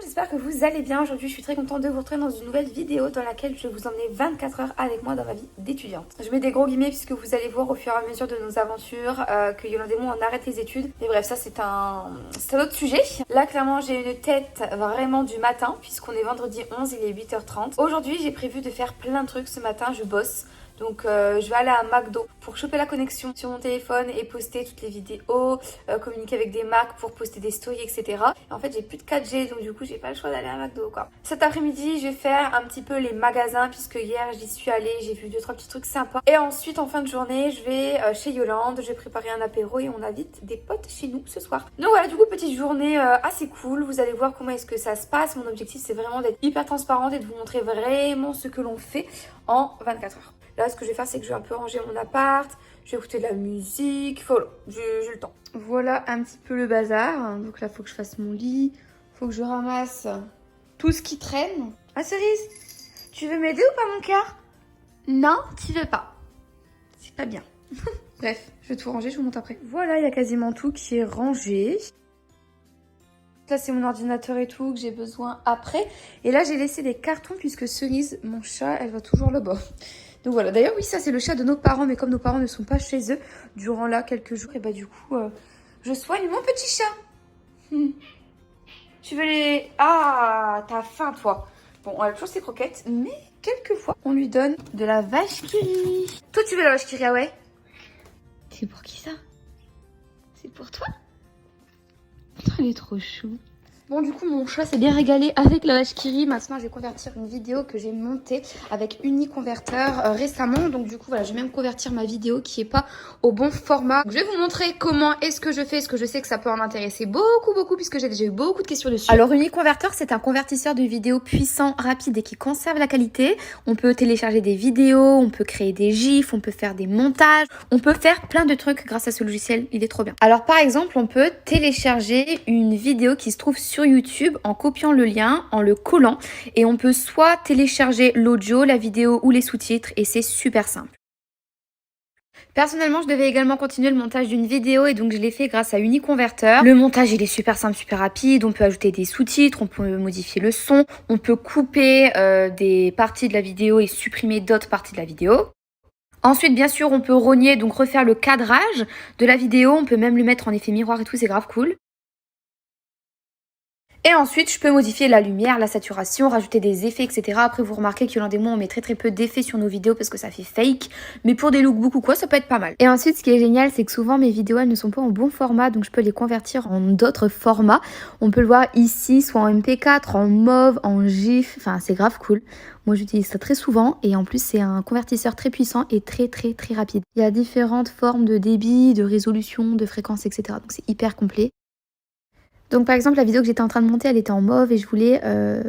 j'espère que vous allez bien. Aujourd'hui, je suis très contente de vous retrouver dans une nouvelle vidéo dans laquelle je vais vous emmener 24 heures avec moi dans ma vie d'étudiante. Je mets des gros guillemets puisque vous allez voir au fur et à mesure de nos aventures que Yolande et moi on arrête les études. Mais bref, ça c'est un autre sujet. Là, clairement, j'ai une tête vraiment du matin puisqu'on est vendredi 11, il est 8h30. Aujourd'hui, j'ai prévu de faire plein de trucs ce matin, je bosse. Donc je vais aller à McDo pour choper la connexion sur mon téléphone et poster toutes les vidéos, communiquer avec des marques pour poster des stories, etc. Et en fait j'ai plus de 4G donc du coup j'ai pas le choix d'aller à McDo quoi. Cet après-midi je vais faire un petit peu les magasins puisque hier j'y suis allée, j'ai vu 2-3 petits trucs sympas. Et ensuite en fin de journée je vais chez Yolande, je vais préparer un apéro et on invite des potes chez nous ce soir. Donc voilà, du coup petite journée assez cool, vous allez voir comment est-ce que ça se passe. Mon objectif c'est vraiment d'être hyper transparente et de vous montrer vraiment ce que l'on fait en 24 heures. Là, ce que je vais faire, c'est que je vais un peu ranger mon appart. Je vais écouter de la musique. Voilà, j'ai le temps. Voilà un petit peu le bazar. Donc là, il faut que je fasse mon lit. Il faut que je ramasse tout ce qui traîne. Ah, Cerise, tu veux m'aider ou pas, mon cœur? Non, tu veux pas. C'est pas bien. Bref, je vais tout ranger, je vous montre après. Voilà, il y a quasiment tout qui est rangé. Là, c'est mon ordinateur et tout que j'ai besoin après. Et là, j'ai laissé des cartons puisque Cerise, mon chat, elle va toujours là-bas. Donc voilà, d'ailleurs oui, ça c'est le chat de nos parents, mais comme nos parents ne sont pas chez eux durant là quelques jours, et bah du coup je soigne mon petit chat. Tu veux les... Ah, t'as faim toi. Bon, elle a toujours ses croquettes, mais quelquefois on lui donne de la vache qui rit. Toi tu veux la vache qui rit, ah ouais? C'est pour qui ça? C'est pour toi? Putain, elle est trop chou. Bon, du coup, mon chat s'est bien régalé avec la vache qui rit. Maintenant, je vais convertir une vidéo que j'ai montée avec Uniconverteur récemment. Donc, du coup, voilà, je vais même convertir ma vidéo qui est pas au bon format. Donc, je vais vous montrer comment est-ce que je fais, parce que je sais que ça peut en intéresser beaucoup, puisque j'ai déjà eu beaucoup de questions dessus. Alors, Uniconverteur, c'est un convertisseur de vidéos puissant, rapide et qui conserve la qualité. On peut télécharger des vidéos, on peut créer des gifs, on peut faire des montages, on peut faire plein de trucs grâce à ce logiciel. Il est trop bien. Alors, par exemple, on peut télécharger une vidéo qui se trouve sur YouTube en copiant le lien, en le collant et on peut soit télécharger l'audio, la vidéo ou les sous-titres et c'est super simple. Personnellement, je devais également continuer le montage d'une vidéo et donc je l'ai fait grâce à Uniconverteur. Le montage, il est super simple, super rapide. On peut ajouter des sous-titres, on peut modifier le son, on peut couper des parties de la vidéo et supprimer d'autres parties de la vidéo. Ensuite, bien sûr, on peut rogner, donc refaire le cadrage de la vidéo. On peut même le mettre en effet miroir et tout, c'est grave cool. Et ensuite, je peux modifier la lumière, la saturation, rajouter des effets, etc. Après, vous remarquez que Yolande et moi, on met très peu d'effets sur nos vidéos parce que ça fait fake. Mais pour des lookbooks ou quoi, ça peut être pas mal. Et ensuite, ce qui est génial, c'est que souvent, mes vidéos, elles ne sont pas en bon format. Donc, je peux les convertir en d'autres formats. On peut le voir ici, soit en MP4, en MOV, en GIF. Enfin, c'est grave cool. Moi, j'utilise ça très souvent. Et en plus, c'est un convertisseur très puissant et très rapide. Il y a différentes formes de débit, de résolution, de fréquence, etc. Donc, c'est hyper complet. Donc par exemple la vidéo que j'étais en train de monter elle était en mauve et je voulais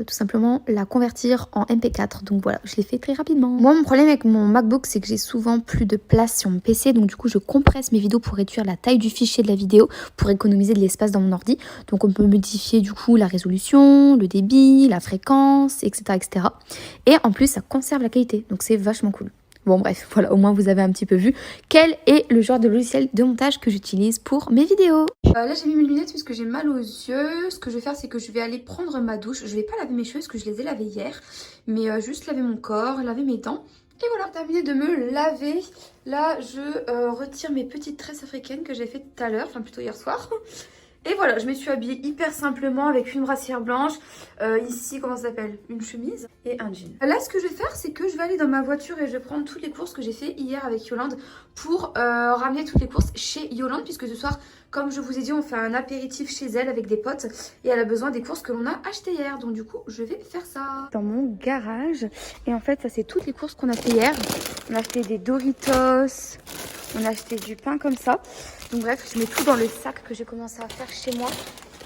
tout simplement la convertir en MP4. Donc voilà, je l'ai fait très rapidement. Moi mon problème avec mon MacBook c'est que j'ai souvent plus de place sur mon PC. Donc du coup je compresse mes vidéos pour réduire la taille du fichier de la vidéo pour économiser de l'espace dans mon ordi. Donc on peut modifier du coup la résolution, le débit, la fréquence, etc. Et en plus ça conserve la qualité donc c'est vachement cool. Bon bref, voilà, au moins vous avez un petit peu vu quel est le genre de logiciel de montage que j'utilise pour mes vidéos. Là j'ai mis mes lunettes puisque j'ai mal aux yeux. Ce que je vais faire c'est que je vais aller prendre ma douche. Je vais pas laver mes cheveux parce que je les ai lavés hier. Mais juste laver mon corps, laver mes dents. Et voilà, terminé de me laver. Là je retire mes petites tresses africaines que j'ai fait tout à l'heure, enfin plutôt hier soir. Et voilà, je me suis habillée hyper simplement avec une brassière blanche, ici, comment ça s'appelle? Une chemise et un jean. Là, ce que je vais faire, c'est que je vais aller dans ma voiture et je vais prendre toutes les courses que j'ai fait hier avec Yolande pour ramener toutes les courses chez Yolande, puisque ce soir, comme je vous ai dit, on fait un apéritif chez elle avec des potes et elle a besoin des courses que l'on a achetées hier. Donc du coup, je vais faire ça. Dans mon garage. Et en fait, ça c'est toutes les courses qu'on a fait hier. On a acheté des Doritos, on a acheté du pain comme ça. Donc bref, je mets tout dans le sac que j'ai commencé à faire chez moi.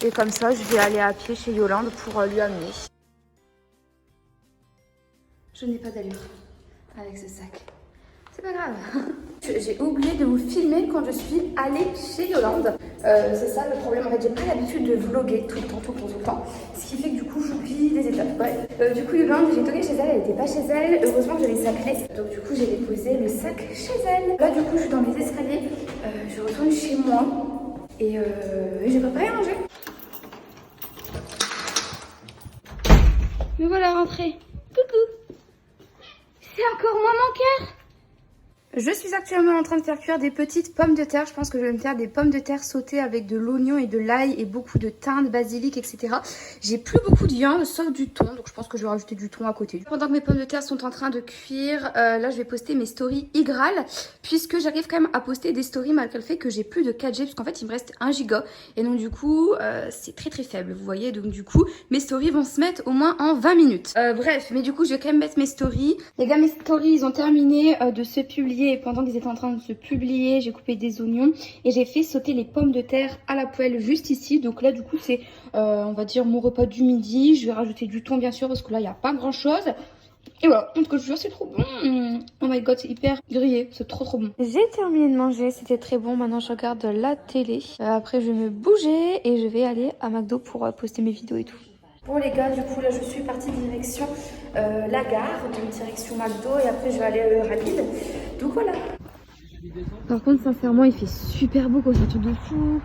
Et comme ça, je vais aller à pied chez Yolande pour lui amener. Je n'ai pas d'allure avec ce sac. C'est pas grave. J'ai oublié de vous filmer quand je suis allée chez Yolande. C'est ça le problème. En fait, j'ai pas l'habitude de vlogger tout le temps. Ce qui fait que du coup, j'oublie des étapes. Ouais. Du coup, Yolande, j'ai toqué chez elle. Elle était pas chez elle. Heureusement que j'avais sa clé. Donc du coup, j'ai déposé le sac chez elle. Là, du coup, je suis dans les escaliers. Je retourne chez moi. Et j'ai préparé à manger. Me voilà rentrée. Coucou. C'est encore moi mon cœur. Je suis actuellement en train de faire cuire des petites pommes de terre. Je pense que je vais me faire des pommes de terre sautées avec de l'oignon et de l'ail et beaucoup de thym, de basilic, etc. J'ai plus beaucoup de viande sauf du thon. Donc je pense que je vais rajouter du thon à côté. Pendant que mes pommes de terre sont en train de cuire, là je vais poster mes stories Igral. Puisque j'arrive quand même à poster des stories malgré le fait que j'ai plus de 4G. Parce qu'en fait il me reste 1 giga. Et donc du coup c'est très très faible. Vous voyez, donc du coup mes stories vont se mettre au moins en 20 minutes. Bref, mais du coup je vais quand même mettre mes stories. Les gars, mes stories ils ont terminé de se publier. Et pendant qu'ils étaient en train de se publier, j'ai coupé des oignons et j'ai fait sauter les pommes de terre à la poêle juste ici. Donc là du coup c'est on va dire mon repas du midi. Je vais rajouter du thon bien sûr parce que là il n'y a pas grand chose. Et voilà, en tout cas je vous jure c'est trop bon. Oh my god, c'est hyper grillé, c'est trop bon. J'ai terminé de manger, c'était très bon. Maintenant je regarde la télé. Après je vais me bouger et je vais aller à McDo pour poster mes vidéos et tout. Bon les gars, du coup là je suis partie direction la gare, donc direction McDo et après je vais aller rapide. Donc voilà. Par contre sincèrement il fait super beau quoi, c'est un truc de fou.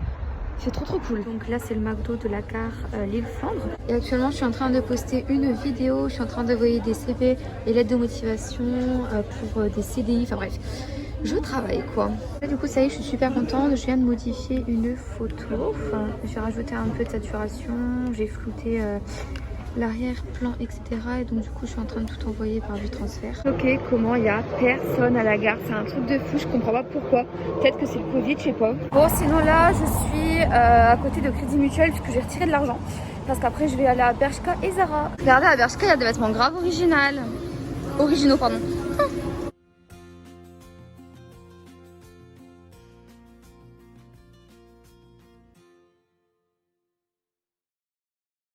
C'est trop cool. Donc là c'est le McDo de la gare Lille Flandre. Et actuellement je suis en train de poster une vidéo, je suis en train d'envoyer des CV et lettres de motivation pour des CDI, enfin bref. Je travaille quoi. Là, du coup ça y est, je suis super contente. Je viens de modifier une photo. Enfin, j'ai rajouté un peu de saturation. J'ai flouté l'arrière-plan, etc. Et donc du coup je suis en train de tout envoyer par transfert. Ok, comment il y a personne à la gare? C'est un truc de fou, je comprends pas pourquoi. Peut-être que c'est le Covid, je sais pas. Bon sinon là je suis à côté de Crédit Mutuel puisque j'ai retiré de l'argent. Parce qu'après je vais aller à Bershka et Zara. Regardez, à Bershka il y a des vêtements grave originaux pardon.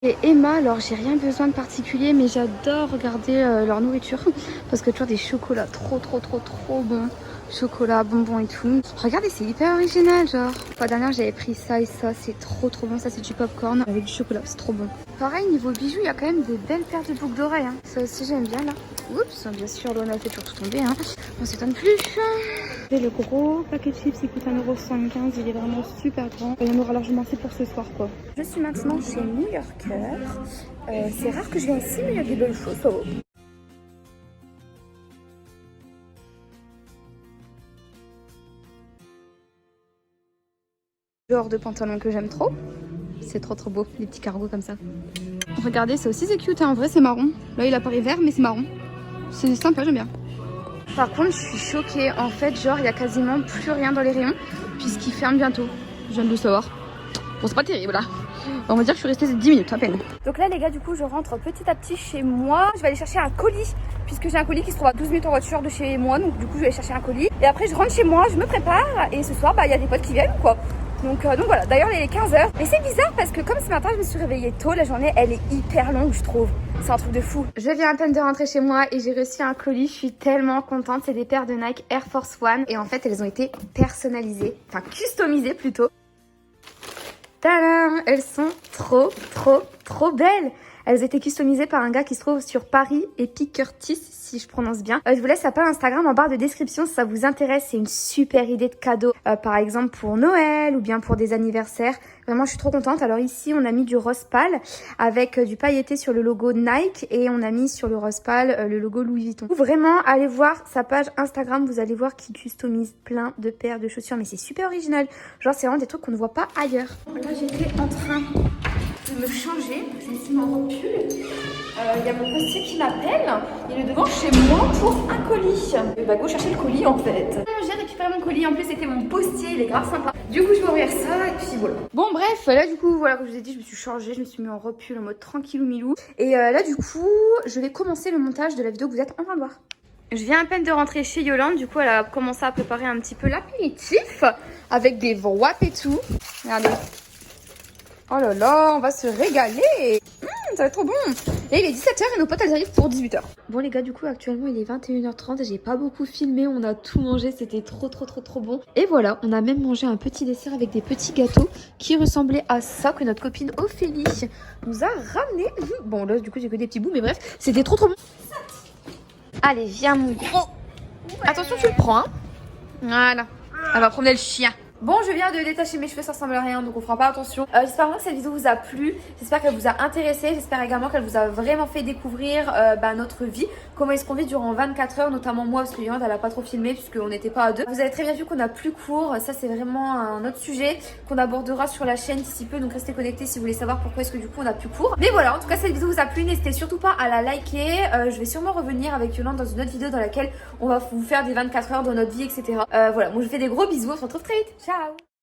Et Emma, alors j'ai rien besoin de particulier mais j'adore regarder leur nourriture parce que toujours des chocolats trop bons, chocolat, bonbons et tout. Regardez, c'est hyper original genre. La dernière j'avais pris ça et ça, c'est trop bon, ça c'est du popcorn avec du chocolat, c'est trop bon. Pareil niveau bijoux, il y a quand même des belles paires de boucles d'oreilles, hein. Ça aussi j'aime bien là. Oups, bien sûr l'on a fait toujours tout tomber, hein. On s'étonne plus. Et le gros paquet de chips il coûte 1,75 €, il est vraiment super grand. Il y en aura largement assez pour ce soir quoi. Je suis maintenant chez New Yorker. C'est rare que je vienne ici mais il y a des belles choses, ça va. Genre de pantalon que j'aime trop. C'est trop beau, les petits cargos comme ça. Regardez, ça aussi c'est cute, hein. En vrai c'est marron. Là il apparaît vert mais c'est marron. C'est sympa, j'aime bien. Par contre, je suis choquée. En fait, genre, il y a quasiment plus rien dans les rayons puisqu'ils ferment bientôt. Je viens de le savoir. Bon, c'est pas terrible là. On va dire que je suis restée 10 minutes à peine. Donc là, les gars, du coup, je rentre petit à petit chez moi. Je vais aller chercher un colis puisque j'ai un colis qui se trouve à 12 minutes en voiture de chez moi. Donc, du coup, je vais aller chercher un colis. Et après, je rentre chez moi, je me prépare. Et ce soir, bah, il y a des potes qui viennent quoi. Donc voilà, d'ailleurs il est 15 h. Et c'est bizarre parce que comme ce matin je me suis réveillée tôt, la journée elle est hyper longue je trouve. C'est un truc de fou. Je viens à peine de rentrer chez moi et j'ai reçu un colis, je suis tellement contente. C'est des paires de Nike Air Force One. Et en fait elles ont été personnalisées, enfin customisées plutôt. Tadam! Elles sont trop belles. Elles ont été customisées par un gars qui se trouve sur Paris, Epic Curtis, si je prononce bien. Je vous laisse sa page Instagram en barre de description si ça vous intéresse. C'est une super idée de cadeau, par exemple pour Noël ou bien pour des anniversaires. Vraiment, je suis trop contente. Alors ici, on a mis du rose pâle avec du pailleté sur le logo Nike et on a mis sur le rose pâle le logo Louis Vuitton. Vraiment, allez voir sa page Instagram. Vous allez voir qu'il customise plein de paires de chaussures, mais c'est super original. Genre, c'est vraiment des trucs qu'on ne voit pas ailleurs. Là, j'étais en train de me changer. Je me suis mis en robe pull. Il y a mon postier qui m'appelle. Il est devant chez moi pour un colis. Il va go chercher le colis en fait. J'ai récupéré mon colis. En plus, c'était mon postier. Il est grave sympa. Du coup, je vais ouvrir ça et puis voilà. Bon, bref, là du coup, voilà, comme je vous ai dit, je me suis changée. Je me suis mis en robe pull en mode tranquillou milou. Et là, du coup, je vais commencer le montage de la vidéo que vous êtes en train de voir. Je viens à peine de rentrer chez Yolande. Du coup, elle a commencé à préparer un petit peu l'apéritif avec des wraps et tout. Regardez. Oh là là, on va se régaler. Ça va être trop bon. Et il est 17 h et nos potes elles arrivent pour 18 h. Bon les gars, du coup actuellement il est 21 h 30 et j'ai pas beaucoup filmé. On a tout mangé, c'était trop bon. Et voilà, on a même mangé un petit dessert avec des petits gâteaux qui ressemblaient à ça que notre copine Ophélie nous a ramené. Bon là du coup j'ai que des petits bouts mais bref, c'était trop bon. Allez viens mon gros. Ouais. Attention tu le prends hein. Voilà, elle va promener le chien. Bon, je viens de détacher mes cheveux, ça ressemble à rien, donc on fera pas attention. J'espère vraiment que cette vidéo vous a plu, j'espère qu'elle vous a intéressé, j'espère également qu'elle vous a vraiment fait découvrir notre vie, comment est-ce qu'on vit durant 24 heures, notamment moi, parce que Yolande elle a pas trop filmé puisqu'on n'était pas à deux. Vous avez très bien vu qu'on a plus cours, ça c'est vraiment un autre sujet qu'on abordera sur la chaîne d'ici peu, donc restez connectés si vous voulez savoir pourquoi est-ce que du coup on a plus cours. Mais voilà, en tout cas cette vidéo vous a plu, n'hésitez surtout pas à la liker, je vais sûrement revenir avec Yolande dans une autre vidéo dans laquelle on va vous faire des 24 heures de notre vie, etc. Voilà, moi je vous fais des gros bisous, on se retrouve très vite, ciao.